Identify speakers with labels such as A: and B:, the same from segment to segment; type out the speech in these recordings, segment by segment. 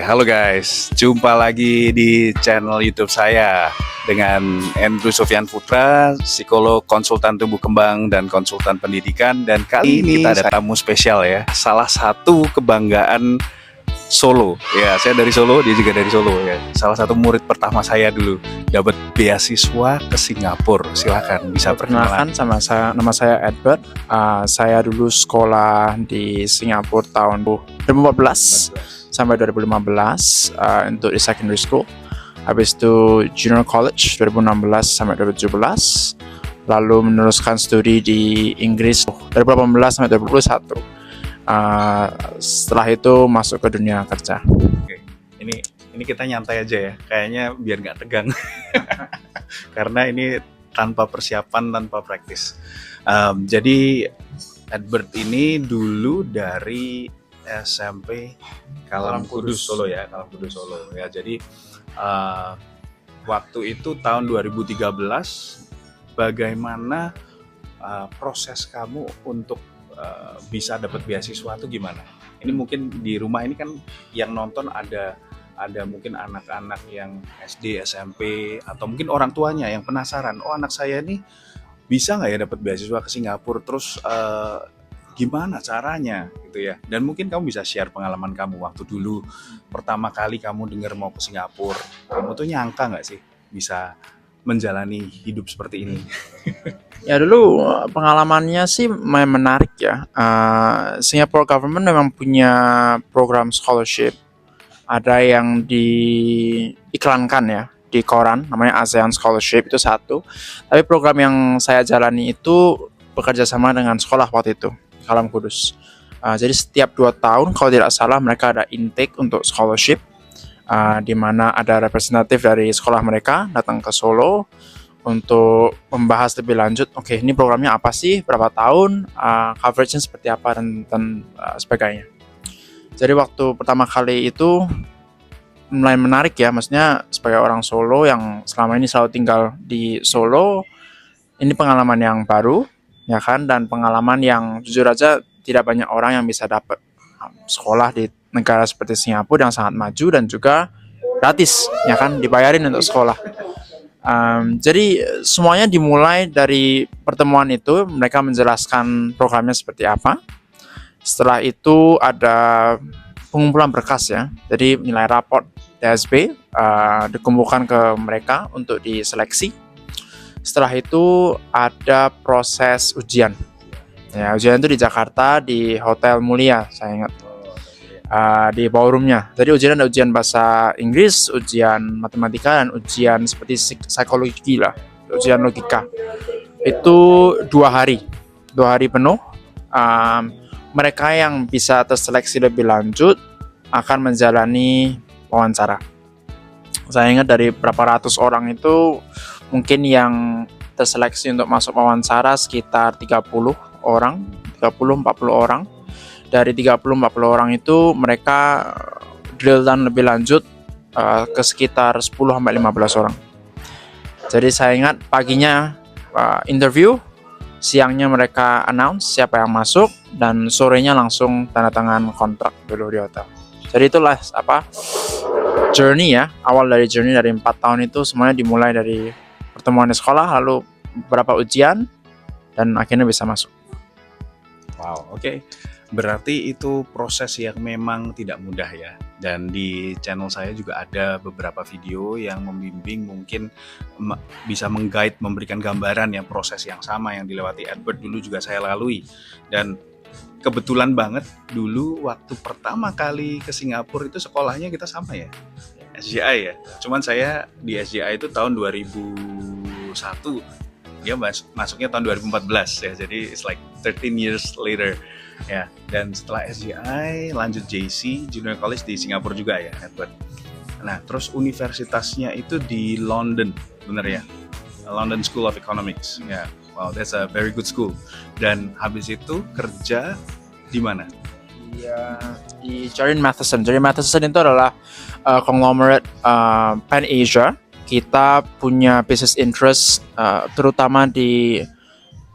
A: Halo guys, jumpa lagi di channel YouTube saya dengan Andrew Sofyan Putra, psikolog, konsultan tumbuh kembang dan konsultan pendidikan. Dan kali ini kita ada tamu spesial ya, salah satu kebanggaan Solo. Ya, saya dari Solo, dia juga dari Solo ya. Salah satu murid pertama saya dulu dapat beasiswa ke Singapura. Silakan bisa perkenalan.
B: Sama saya, nama saya Edward. Saya dulu sekolah di Singapura tahun 2014 sampai 2015 untuk di secondary school. Habis itu junior college 2016 sampai 2017. Lalu meneruskan studi di Inggris 2018 sampai 2021. Setelah itu masuk ke dunia kerja.
A: Oke. Ini kita nyantai aja ya, kayaknya biar nggak tegang. Karena ini tanpa persiapan, tanpa praktis. Jadi Edward ini dulu dari SMP Kalam Kudus Solo ya, Kalam Kudus Solo ya. Jadi waktu itu tahun 2013, bagaimana proses kamu untuk bisa dapat beasiswa itu gimana? Ini mungkin di rumah ini kan yang nonton ada mungkin anak-anak yang SD, SMP, atau mungkin orang tuanya yang penasaran, oh anak saya nih bisa nggak ya dapat beasiswa ke Singapura, terus gimana caranya gitu ya. Dan mungkin kamu bisa share pengalaman kamu waktu dulu pertama kali kamu dengar mau ke Singapura, kamu tuh nyangka nggak sih bisa menjalani hidup seperti ini?
B: Ya dulu pengalamannya sih menarik ya. Singapore government memang punya program scholarship. Ada yang diiklankan ya di koran, namanya ASEAN Scholarship, itu satu. Tapi program yang saya jalani itu bekerja sama dengan sekolah waktu itu, Kalam Kudus. Jadi setiap 2 tahun kalau tidak salah mereka ada intake untuk scholarship, di mana ada representatif dari sekolah mereka datang ke Solo untuk membahas lebih lanjut, oke, ini programnya apa sih, berapa tahun, coveragenya seperti apa, dan sebagainya. Jadi waktu pertama kali itu mulai menarik ya, maksudnya sebagai orang Solo yang selama ini selalu tinggal di Solo, ini pengalaman yang baru, ya kan, dan pengalaman yang jujur aja tidak banyak orang yang bisa dapat. Sekolah di negara seperti Singapura yang sangat maju dan juga gratis, ya kan, dibayarin untuk sekolah. Jadi semuanya dimulai dari pertemuan itu, mereka menjelaskan programnya seperti apa. Setelah itu ada pengumpulan berkas ya, jadi nilai raport TSB dikumpulkan ke mereka untuk diseleksi. Setelah itu ada proses ujian. Ya, ujian itu di Jakarta di Hotel Mulia, saya ingat. Di ballroomnya. Jadi ujian ada ujian bahasa Inggris, ujian matematika, dan ujian seperti psikologi lah, ujian logika. Itu 2 hari penuh. Mereka yang bisa terseleksi lebih lanjut akan menjalani wawancara. Saya ingat dari berapa ratus orang itu, mungkin yang terseleksi untuk masuk wawancara sekitar 30 orang, 30-40 orang. Dari 30-40 orang itu mereka drill down lebih lanjut ke sekitar 10-15 orang. Jadi saya ingat paginya interview, siangnya mereka announce siapa yang masuk, dan sorenya langsung tanda tangan kontrak dulu di hotel. Jadi itulah journey ya, awal dari journey dari 4 tahun itu semuanya dimulai dari pertemuan di sekolah, lalu beberapa ujian, dan akhirnya bisa masuk.
A: Wow, oke. Berarti itu proses yang memang tidak mudah ya. Dan di channel saya juga ada beberapa video yang membimbing, mungkin bisa meng-guide, memberikan gambaran yang proses yang sama yang dilewati Edward dulu juga saya lalui. Dan kebetulan banget dulu waktu pertama kali ke Singapura itu sekolahnya kita sama ya, SJI ya. Cuman saya di SJI itu tahun 2001, dia masuknya tahun 2014 ya. Jadi it's like 13 years later ya. Dan setelah SJI lanjut JC, Junior College di Singapura juga ya, Edward. Nah, terus universitasnya itu di London, bener ya? London School of Economics ya. Wow, that's a very good school. Dan habis itu kerja di mana?
B: Di Jardine Matheson. Jardine Matheson itu adalah conglomerate Pan Asia. Kita punya business interest terutama di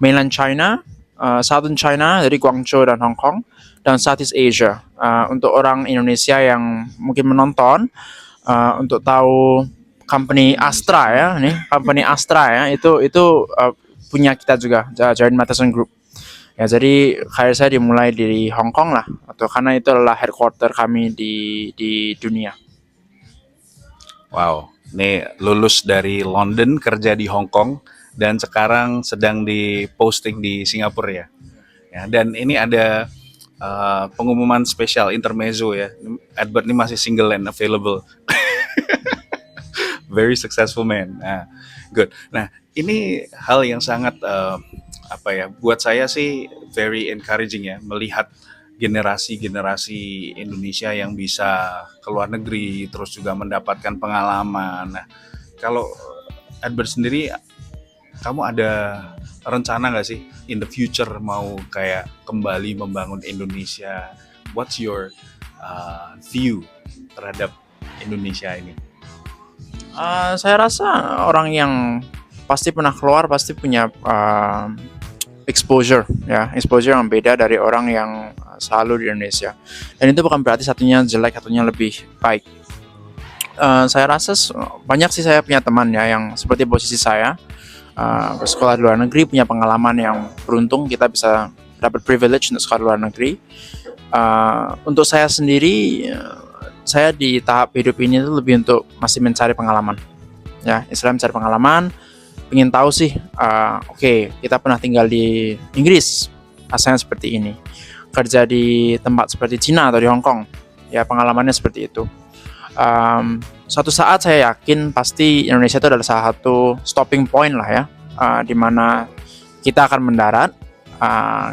B: mainland China, Southern China, dari Guangzhou dan Hong Kong, dan Southeast Asia, Untuk orang Indonesia yang mungkin menonton, untuk tahu company Astra ya, nih company Astra ya, itu punya kita juga, Giant Matthiessen Group. Ya, jadi karir saya dimulai dari Hong Kong lah, atau karena itu adalah headquarter kami di dunia.
A: Wow, nih lulus dari London, kerja di Hong Kong, dan sekarang sedang di posting di Singapura ya. Ya, dan ini ada pengumuman spesial intermezzo ya. Edward ini masih single and available. Very successful man. Nah, good. Nah, ini hal yang sangat apa ya? Buat saya sih very encouraging ya, melihat generasi-generasi Indonesia yang bisa ke luar negeri, terus juga mendapatkan pengalaman. Nah, kalau Edward sendiri, kamu ada rencana nggak sih in the future mau kayak kembali membangun Indonesia? What's your view terhadap Indonesia ini?
B: Saya rasa orang yang pasti pernah keluar pasti punya exposure yang beda dari orang yang selalu di Indonesia. Dan itu bukan berarti satunya jelek, satunya lebih baik. Saya rasa banyak sih saya punya teman ya yang seperti posisi saya, bersekolah di luar negeri, punya pengalaman yang beruntung kita bisa dapat privilege untuk sekolah di luar negeri. Untuk saya sendiri, saya di tahap hidup ini tuh lebih untuk masih mencari pengalaman. Ya, Islam mencari pengalaman, ingin tahu sih, oke, kita pernah tinggal di Inggris, rasanya seperti ini. Kerja di tempat seperti Cina atau di Hong Kong, ya pengalamannya seperti itu. Suatu saat saya yakin pasti Indonesia itu adalah salah satu stopping point lah ya, di mana kita akan mendarat.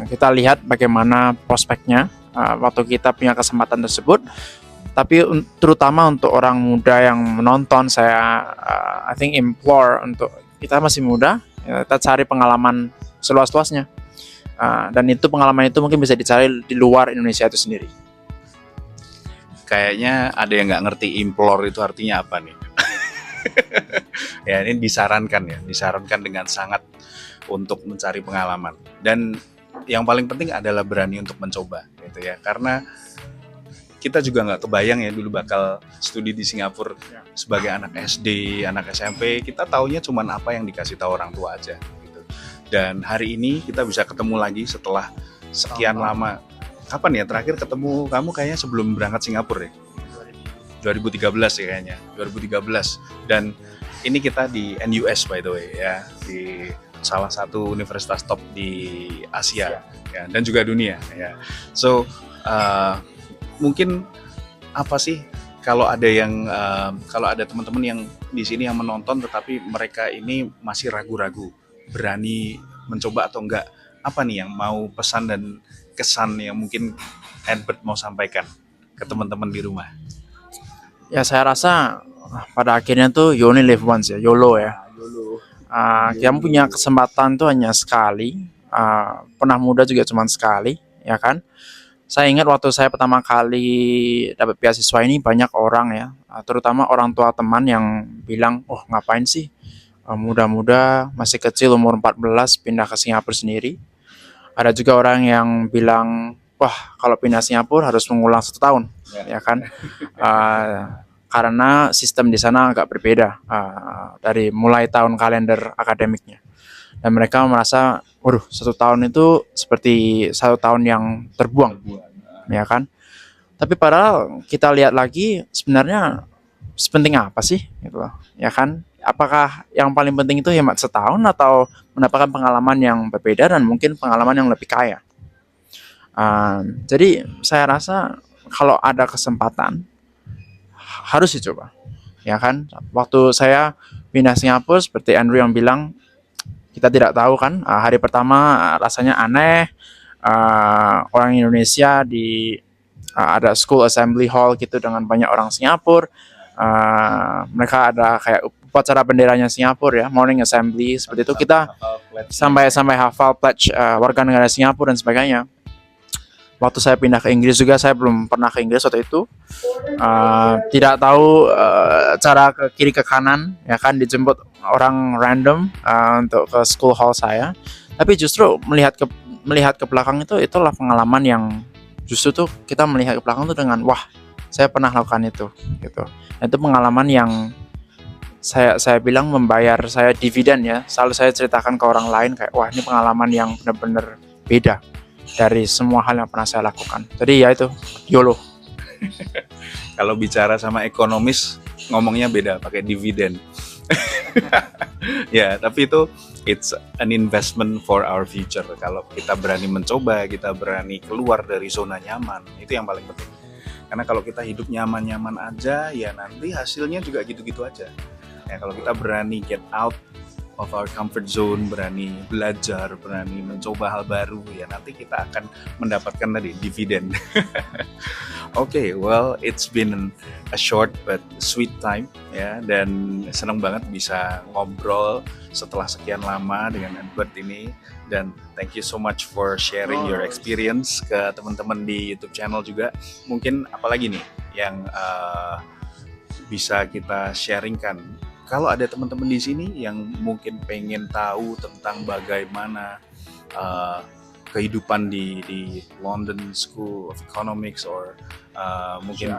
B: Kita lihat bagaimana prospeknya waktu kita punya kesempatan tersebut. Tapi terutama untuk orang muda yang menonton, saya I think implore untuk kita masih muda, ya, kita cari pengalaman seluas-luasnya. Dan itu pengalaman itu mungkin bisa dicari di luar Indonesia itu sendiri.
A: Kayaknya ada yang nggak ngerti implore itu artinya apa nih. Ya, ini disarankan dengan sangat untuk mencari pengalaman. Dan yang paling penting adalah berani untuk mencoba gitu ya, karena kita juga nggak kebayang ya dulu bakal studi di Singapura sebagai anak SD, anak SMP, kita taunya cuman apa yang dikasih tahu orang tua aja gitu. Dan hari ini kita bisa ketemu lagi setelah sekian lama. Kapan ya terakhir ketemu kamu? Kayaknya sebelum berangkat Singapura ya, 2013 ya kayaknya, 2013. Dan ini kita di NUS by the way ya, di salah satu universitas top di Asia ya, dan juga dunia ya. So mungkin apa sih kalau ada teman-teman yang di sini yang menonton tetapi mereka ini masih ragu-ragu, berani mencoba atau enggak, apa nih yang mau pesan dan kesan yang mungkin Edward mau sampaikan ke teman-teman di rumah?
B: Ya, saya rasa pada akhirnya tuh you only live once ya, YOLO ya. Kita punya kesempatan tuh hanya sekali, pernah muda juga cuma sekali, ya kan? Saya ingat waktu saya pertama kali dapat beasiswa ini, banyak orang ya, terutama orang tua teman yang bilang, oh ngapain sih muda-muda masih kecil umur 14 pindah ke Singapura sendiri. Ada juga orang yang bilang, wah kalau pindah Singapura harus mengulang 1 tahun, ya kan? Karena sistem di sana agak berbeda dari mulai tahun kalender akademiknya. Dan mereka merasa, waduh 1 tahun itu seperti 1 tahun yang terbuang, ya kan? Tapi padahal kita lihat lagi sebenarnya sepenting apa sih, gitu loh, ya kan? Apakah yang paling penting itu hemat 1 tahun atau mendapatkan pengalaman yang berbeda dan mungkin pengalaman yang lebih kaya? Jadi saya rasa kalau ada kesempatan harus dicoba, ya kan? Waktu saya pindah Singapura seperti Andrew yang bilang, kita tidak tahu kan, hari pertama rasanya aneh, orang Indonesia ada school assembly hall gitu dengan banyak orang Singapura, mereka ada kayak upacara benderanya Singapura ya, morning assembly seperti itu, kita sampai hafal pledge warga negara Singapura dan sebagainya. Waktu saya pindah ke Inggris juga, saya belum pernah ke Inggris waktu itu, tidak tahu cara ke kiri ke kanan, ya kan, dijemput orang random untuk ke school hall saya. Tapi justru melihat ke belakang itulah pengalaman yang justru tuh kita melihat ke belakang tuh dengan wah, saya pernah lakukan itu gitu. Nah, itu pengalaman yang saya bilang membayar saya dividen ya. Selalu saya ceritakan ke orang lain kayak wah, ini pengalaman yang benar-benar beda dari semua hal yang pernah saya lakukan. Jadi ya itu YOLO.
A: Kalau bicara sama ekonomis ngomongnya beda, pakai dividen. Ya, tapi itu it's an investment for our future. Kalau kita berani mencoba, kita berani keluar dari zona nyaman, itu yang paling penting. Karena kalau kita hidup nyaman-nyaman aja, ya nanti hasilnya juga gitu-gitu aja. Ya, kalau kita berani get out of our comfort zone, berani belajar, berani mencoba hal baru, ya nanti kita akan mendapatkan tadi dividen. Okay, well, it's been a short but sweet time ya, dan senang banget bisa ngobrol setelah sekian lama dengan Edward ini, dan thank you so much for sharing your experience ke teman-teman di YouTube channel juga. Mungkin apalagi nih yang bisa kita sharingkan. Kalau ada teman-teman di sini yang mungkin pengen tahu tentang bagaimana kehidupan di London School of Economics, or mungkin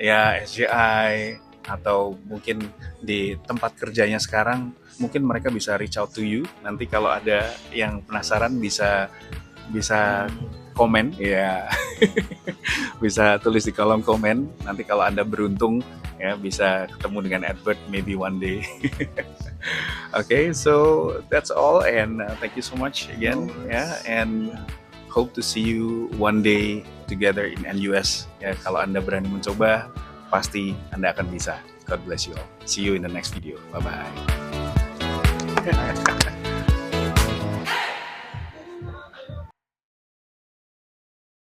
A: ya SJI, atau mungkin di tempat kerjanya sekarang, mungkin mereka bisa reach out to you. Nanti kalau ada yang penasaran bisa komen ya. Bisa tulis di kolom komen. Nanti kalau Anda beruntung ya bisa ketemu dengan Edward maybe one day. Okay, so that's all, and thank you so much again, and hope to see you one day together in NUS. Ya, kalau Anda berani mencoba, pasti Anda akan bisa. God bless you all. See you in the next video. Bye bye.